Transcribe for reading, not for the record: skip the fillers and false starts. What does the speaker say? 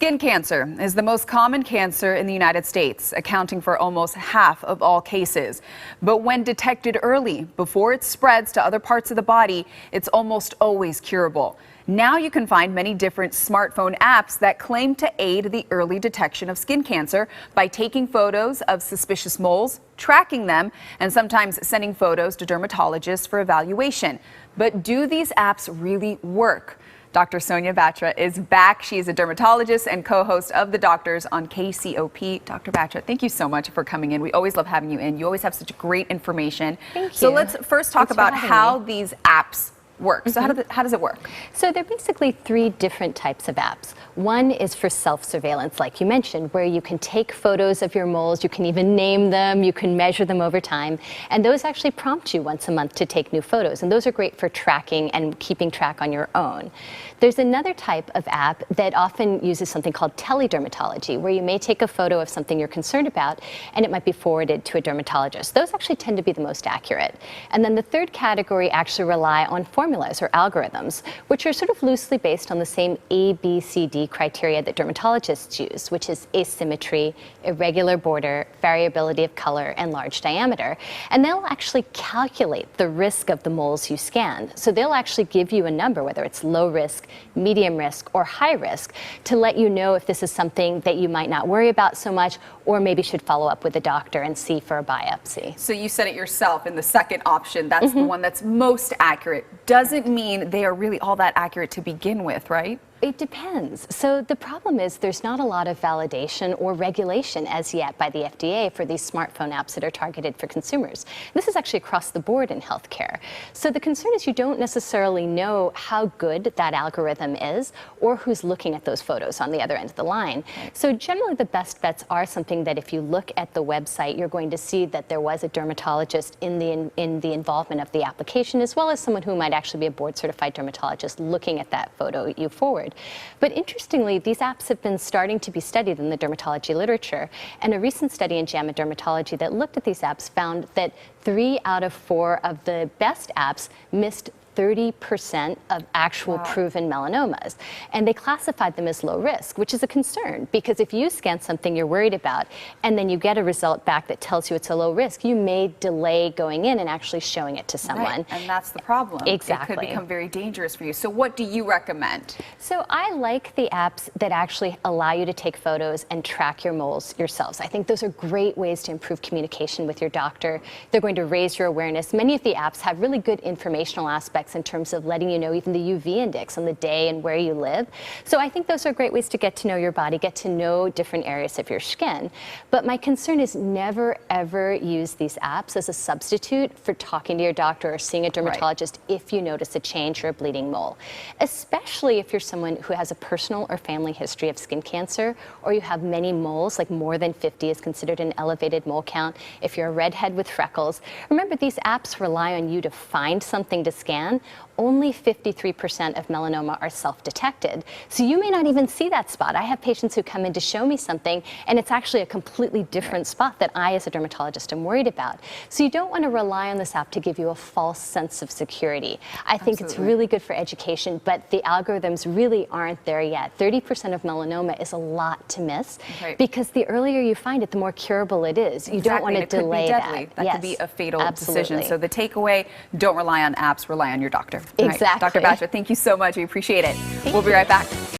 Skin cancer is the most common cancer in the United States, accounting for almost half of all cases. But when detected early, before it spreads to other parts of the body, it's almost always curable. Now you can find many different smartphone apps that claim to aid the early detection of skin cancer by taking photos of suspicious moles, tracking them, and sometimes sending photos to dermatologists for evaluation. But do these apps really work? Dr. Sonia Batra is back. She is a dermatologist and co-host of The Doctors on KCOP. Dr. Batra, thank you so much for coming in. We always love having you in. You always have such great information. Thank you. So let's first talk about how these apps work. So how does it work? So there are basically three different types of apps. One is for self-surveillance, like you mentioned, where you can take photos of your moles, you can even name them, you can measure them over time, and those actually prompt you once a month to take new photos, and those are great for tracking and keeping track on your own. There's another type of app that often uses something called teledermatology, where you may take a photo of something you're concerned about, and it might be forwarded to a dermatologist. Those actually tend to be the most accurate. And then the third category actually rely on formulas or algorithms, which are sort of loosely based on the same ABCD criteria that dermatologists use, which is asymmetry, irregular border, variability of color, and large diameter. And they'll actually calculate the risk of the moles you scanned. So they'll actually give you a number, whether it's low risk, medium risk, or high risk, to let you know if this is something that you might not worry about so much, or maybe should follow up with a doctor and see for a biopsy. So you said it yourself in the second option, that's the one that's most accurate. Doesn't mean they are really all that accurate to begin with, right? It depends. So the problem is there's not a lot of validation or regulation as yet by the FDA for these smartphone apps that are targeted for consumers. This is actually across the board in healthcare. So the concern is you don't necessarily know how good that algorithm is or who's looking at those photos on the other end of the line. So generally the best bets are something that if you look at the website, you're going to see that there was a dermatologist in the involvement of the application, as well as someone who might actually be a board certified dermatologist looking at that photo you forward. But interestingly, these apps have been starting to be studied in the dermatology literature, and a recent study in JAMA Dermatology that looked at these apps found that 3 out of 4 of the best apps missed 30% of actual proven melanomas. And they classified them as low risk, which is a concern, because if you scan something you're worried about and then you get a result back that tells you it's a low risk, you may delay going in and actually showing it to someone. Right. And that's the problem. Exactly. It could become very dangerous for you. So what do you recommend? So I like the apps that actually allow you to take photos and track your moles yourselves. I think those are great ways to improve communication with your doctor. They're going to raise your awareness. Many of the apps have really good informational aspects in terms of letting you know even the UV index on the day and where you live. So I think those are great ways to get to know your body, get to know different areas of your skin. But my concern is never ever use these apps as a substitute for talking to your doctor or seeing a dermatologist if you notice a change or a bleeding mole. Especially if you're someone who has a personal or family history of skin cancer, or you have many moles, like more than 50 is considered an elevated mole count. If you're a redhead with freckles, remember these apps rely on you to find something to scan. Only 53% of melanoma are self-detected. So you may not even see that spot. I have patients who come in to show me something, and it's actually a completely different spot that I, as a dermatologist, am worried about. So you don't want to rely on this app to give you a false sense of security. I think it's really good for education, but the algorithms really aren't there yet. 30% of melanoma is a lot to miss, because the earlier you find it, the more curable it is. You don't want to delay that. That could be a fatal decision. So the takeaway, don't rely on apps, rely on your doctor. Exactly. Dr. Batra, thank you so much. We appreciate it. We'll be right back.